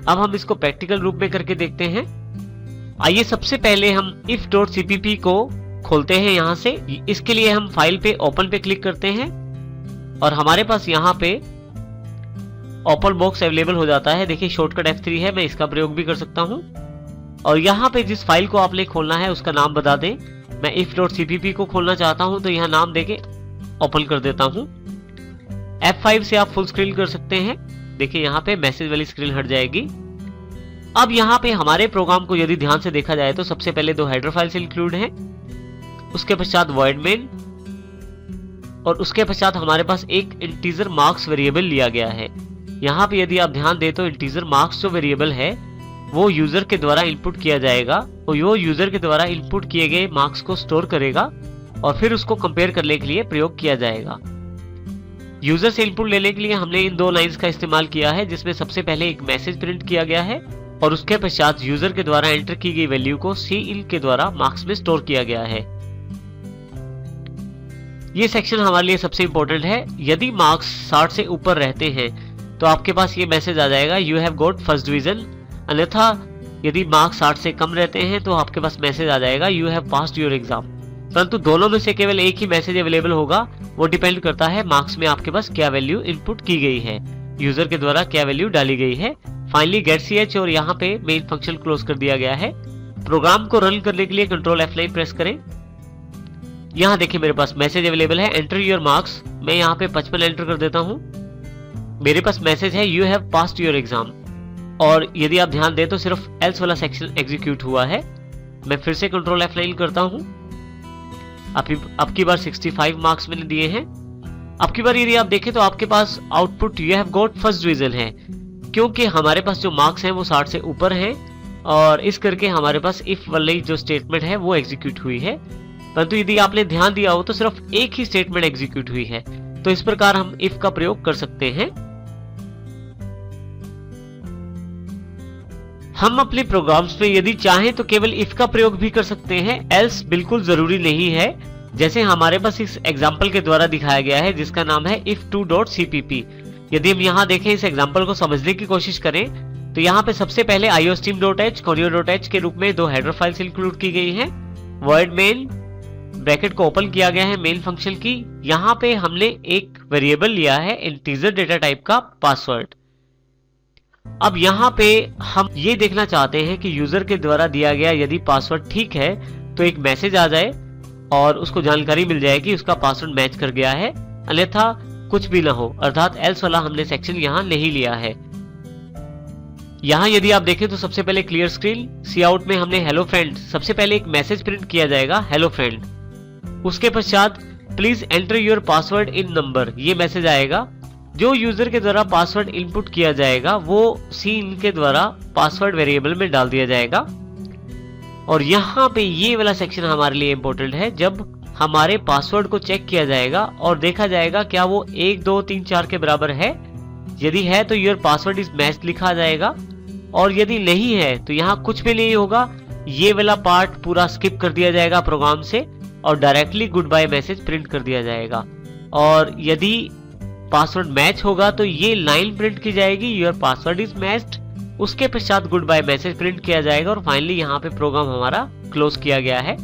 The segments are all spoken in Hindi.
अब हम इसको प्रैक्टिकल रूप में करके देखते हैं। आइए सबसे पहले हम if.cpp को खोलते हैं यहाँ से। इसके लिए हम फाइल पे ओपन पे क्लिक करते हैं और हमारे पास यहाँ पे ओपन बॉक्स अवेलेबल हो जाता है। देखिए शॉर्टकट F3 है, मैं इसका प्रयोग भी कर सकता हूँ। और यहाँ पे जिस फाइल को आपने खोलना है उसका नाम बता दें। मैं if.cpp को खोलना चाहता हूँ तो यहाँ नाम देके ओपन कर देता हूँ। F5 से आप फुल स्क्रीन कर सकते हैं। देखिए यहाँ पे मैसेज वाली स्क्रीन हट जाएगी। अब यहाँ पे हमारे प्रोग्राम को यदि ध्यान से देखा जाए तो सबसे पहले 2 हेडर फाइल्स इंक्लूड हैं, उसके पश्चात void main और उसके पश्चात हमारे पास एक इंटीजर मार्क्स वेरिएबल लिया गया है। यहाँ पे यदि आप ध्यान दें तो इंटीजर मार्क्स जो वेरिएबल है वो यूजर के द्वारा इनपुट किया जाएगा और वो यूजर के द्वारा इनपुट किए गए मार्क्स को स्टोर करेगा और फिर उसको कंपेयर करने के लिए प्रयोग किया जाएगा। यूजर से इनपुट लेने के लिए हमने इन 2 लाइंस का इस्तेमाल किया है, जिसमें सबसे पहले एक मैसेज प्रिंट किया गया है और उसके पश्चात यूजर के द्वारा एंटर की गई वैल्यू को cin के द्वारा मार्क्स में स्टोर किया गया है। ये सेक्शन हमारे लिए सबसे इंपॉर्टेंट है। यदि मार्क्स 60 से ऊपर रहते हैं तो आपके पास ये मैसेज आ जाएगा you have got first division, अन्यथा यदि मार्क्स 60 से कम रहते हैं तो आपके पास मैसेज आ जाएगा you have passed your exam. परंतु दोनों में से केवल एक ही मैसेज अवेलेबल होगा, वो डिपेंड करता है मार्क्स में आपके पास क्या वैल्यू इनपुट की गई है, यूजर के द्वारा क्या वैल्यू डाली गई है। फाइनली गेट ch और यहाँ पे मेन फंक्शन क्लोज कर दिया गया है। प्रोग्राम को रन करने के लिए कंट्रोल F9 प्रेस करें। यहाँ देखिए मेरे पास मैसेज अवेलेबल है एंटर योर मार्क्स। मैं यहाँ पे 55 एंटर कर देता हूँ। मेरे पास मैसेज है you have passed your exam और यदि आप ध्यान दें तो सिर्फ एल्स वाला सेक्शन एग्जीक्यूट हुआ है। मैं फिर से कंट्रोल F9 करता हूँ। अब की बार 65 मार्क्स मैंने दिए हैं। अब की बार यदि आप देखें तो आपके पास output you have got first division है, क्योंकि हमारे पास जो मार्क्स हैं वो 60 से ऊपर हैं और इस करके हमारे पास इफ वाली जो स्टेटमेंट है वो एग्जीक्यूट हुई है। परंतु यदि आपने ध्यान दिया हो तो सिर्फ एक ही स्टेटमेंट एग्जीक्यूट हुई है, तो इस प्रकार हम इफ का प्रयोग कर सकते हैं। हम अपने प्रोग्राम्स में यदि चाहें तो केवल इफ का प्रयोग भी कर सकते हैं, एल्स बिल्कुल जरूरी नहीं है। जैसे हमारे पास इस एग्जाम्पल के द्वारा दिखाया गया है जिसका नाम है if2.cpp। यदि हम यहाँ देखें, इस एग्जाम्पल को समझने की कोशिश करें तो यहाँ पे सबसे पहले iostream.h conio.h के रूप में 2 हेडर फाइल्स इंक्लूड की गई हैं। void main ब्रैकेट को ओपन किया गया है मेन फंक्शन की। यहाँ पे हमने एक वेरिएबल लिया है इंटीजर डेटा टाइप का पासवर्ड। अब यहाँ पे हम ये देखना चाहते हैं कि यूजर के द्वारा दिया गया यदि पासवर्ड ठीक है तो एक मैसेज आ जाए और उसको जानकारी मिल जाए कि उसका पासवर्ड मैच कर गया है, अन्यथा कुछ भी ना हो, अर्थात एल्स वाला हमने सेक्शन यहाँ नहीं लिया है। यहाँ यदि आप देखें तो सबसे पहले क्लियर स्क्रीन सी आउट में हमने हेलो फ्रेंड, सबसे पहले एक मैसेज प्रिंट किया जाएगा हेलो फ्रेंड। उसके पश्चात please enter your password in number, ये मैसेज आएगा। जो यूजर के द्वारा पासवर्ड इनपुट किया जाएगा वो cin के द्वारा पासवर्ड वेरिएबल में डाल दिया जाएगा। और यहाँ पे ये वाला सेक्शन हमारे लिए इंपॉर्टेंट है, जब हमारे पासवर्ड को चेक किया जाएगा और देखा जाएगा क्या वो 1 2 3 4 के बराबर है। यदि है तो योर पासवर्ड इज मैच्ड लिखा जाएगा और यदि नहीं है तो यहाँ कुछ भी नहीं होगा, ये वाला पार्ट पूरा स्किप कर दिया जाएगा प्रोग्राम से और directly good bye message print कर दिया जाएगा। और यदि पासवर्ड मैच होगा तो ये लाइन प्रिंट की जाएगी योर पासवर्ड इज मैच्ड, उसके पश्चात गुड बाय मैसेज प्रिंट किया जाएगा और फाइनली यहाँ पे प्रोग्राम हमारा क्लोज किया गया है।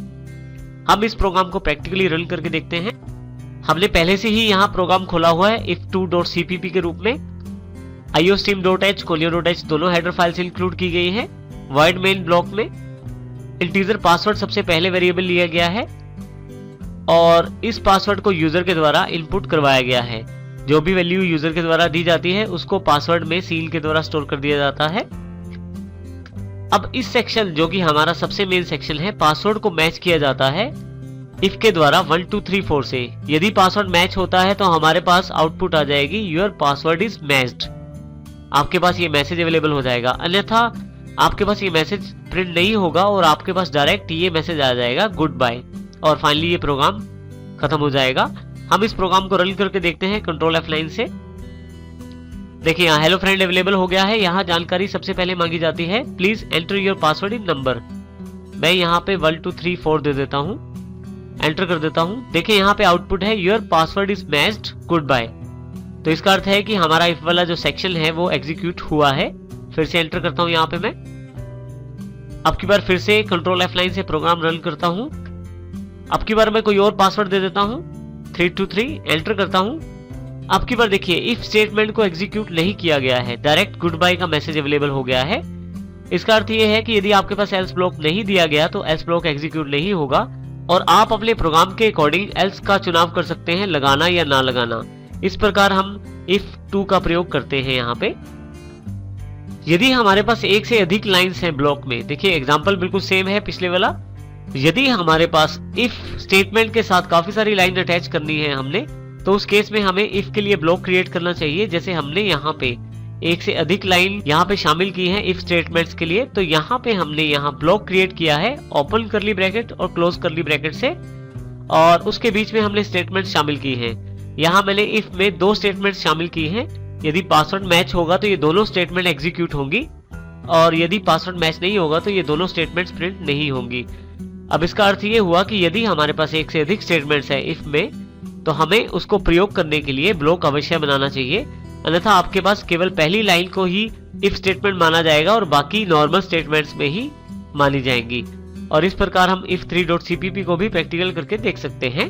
हम इस प्रोग्राम को प्रैक्टिकली रन करके देखते हैं। हमने पहले से ही यहाँ प्रोग्राम खोला हुआ है if2.cpp के रूप में। iostream.h conio.h दोनों हेडर फाइल्स इंक्लूड की गई है। void main ब्लॉक में इंटीजर पासवर्ड सबसे पहले वेरिएबल लिया गया है और इस पासवर्ड को यूजर के द्वारा इनपुट करवाया गया है। जो भी वैल्यू यूजर के द्वारा दी जाती है उसको पासवर्ड में cin के द्वारा स्टोर कर दिया जाता है। अब इस सेक्शन जो कि हमारा सबसे मेन सेक्शन है, पासवर्ड को मैच किया जाता है इफ के द्वारा 1 2 3 4 से। यदि पासवर्ड मैच होता है तो हमारे पास आउटपुट आ जाएगी योर पासवर्ड इज मैच्ड, आपके पास ये मैसेज अवेलेबल हो जाएगा। अन्यथा आपके पास ये मैसेज प्रिंट नहीं होगा और आपके पास डायरेक्ट ये मैसेज आ जाएगा गुड बाय और फाइनली ये प्रोग्राम खत्म हो जाएगा। हम इस प्रोग्राम को रन करके देखते हैं कंट्रोल F9 से। देखिए यहाँ हेलो फ्रेंड अवेलेबल हो गया है। यहाँ जानकारी सबसे पहले मांगी जाती है please enter your password in number. मैं यहाँ पे 1 2 3 4 दे देता हूँ, एंटर कर देता हूँ। देखिए यहाँ पे आउटपुट है your password is matched good bye. तो इसका अर्थ है कि हमारा इफ वाला जो सेक्शन है वो एग्जीक्यूट हुआ है। फिर से एंटर करता हूं यहाँ पे मैं। अब की बार फिर से कंट्रोल F9 से प्रोग्राम रन करता हूं। अब की बार मैं कोई और पासवर्ड दे देता हूं 323, एंटर करता हूं। अब की बार देखिए इफ स्टेटमेंट को एग्जीक्यूट नहीं किया गया है, डायरेक्ट गुड बाय का मैसेज अवेलेबल हो गया है। इसका अर्थ ये है कि यदि आपके पास एल्स ब्लॉक नहीं दिया गया तो एल्स ब्लॉक एग्जीक्यूट नहीं होगा और आप अपने प्रोग्राम के अकॉर्डिंग एल्स का चुनाव कर सकते हैं, लगाना या ना लगाना। इस प्रकार हम इफ 2 का प्रयोग करते हैं यहाँ पे। यदि हमारे पास एक से अधिक लाइंस हैं ब्लॉक में, देखिए एग्जांपल बिल्कुल सेम है पिछले वाला। यदि हमारे पास इफ स्टेटमेंट के साथ काफी सारी लाइन अटैच करनी है हमने, तो उस केस में हमें इफ के लिए ब्लॉक क्रिएट करना चाहिए। जैसे हमने यहाँ पे एक से अधिक लाइन यहाँ पे शामिल की है इफ स्टेटमेंट्स के लिए, तो यहाँ पे हमने यहाँ ब्लॉक क्रिएट किया है ओपन करली ब्रैकेट और क्लोज करली ब्रैकेट से, और उसके बीच में हमने स्टेटमेंट शामिल की है। यहाँ मैंने इफ में 2 स्टेटमेंट शामिल की हैं। यदि पासवर्ड मैच होगा तो ये दोनों स्टेटमेंट एग्जीक्यूट होंगी, और यदि पासवर्ड मैच नहीं होगा तो ये दोनों स्टेटमेंट्स प्रिंट नहीं होंगी। अब इसका अर्थ ये हुआ कि यदि हमारे पास एक से अधिक स्टेटमेंट्स है इफ में, तो हमें उसको प्रयोग करने के लिए ब्लॉक अवश्य बनाना चाहिए, अन्यथा आपके पास केवल पहली लाइन को ही इफ स्टेटमेंट माना जाएगा और बाकी नॉर्मल स्टेटमेंट्स में ही मानी जाएंगी। और इस प्रकार हम if3.cpp को भी प्रैक्टिकल करके देख सकते हैं।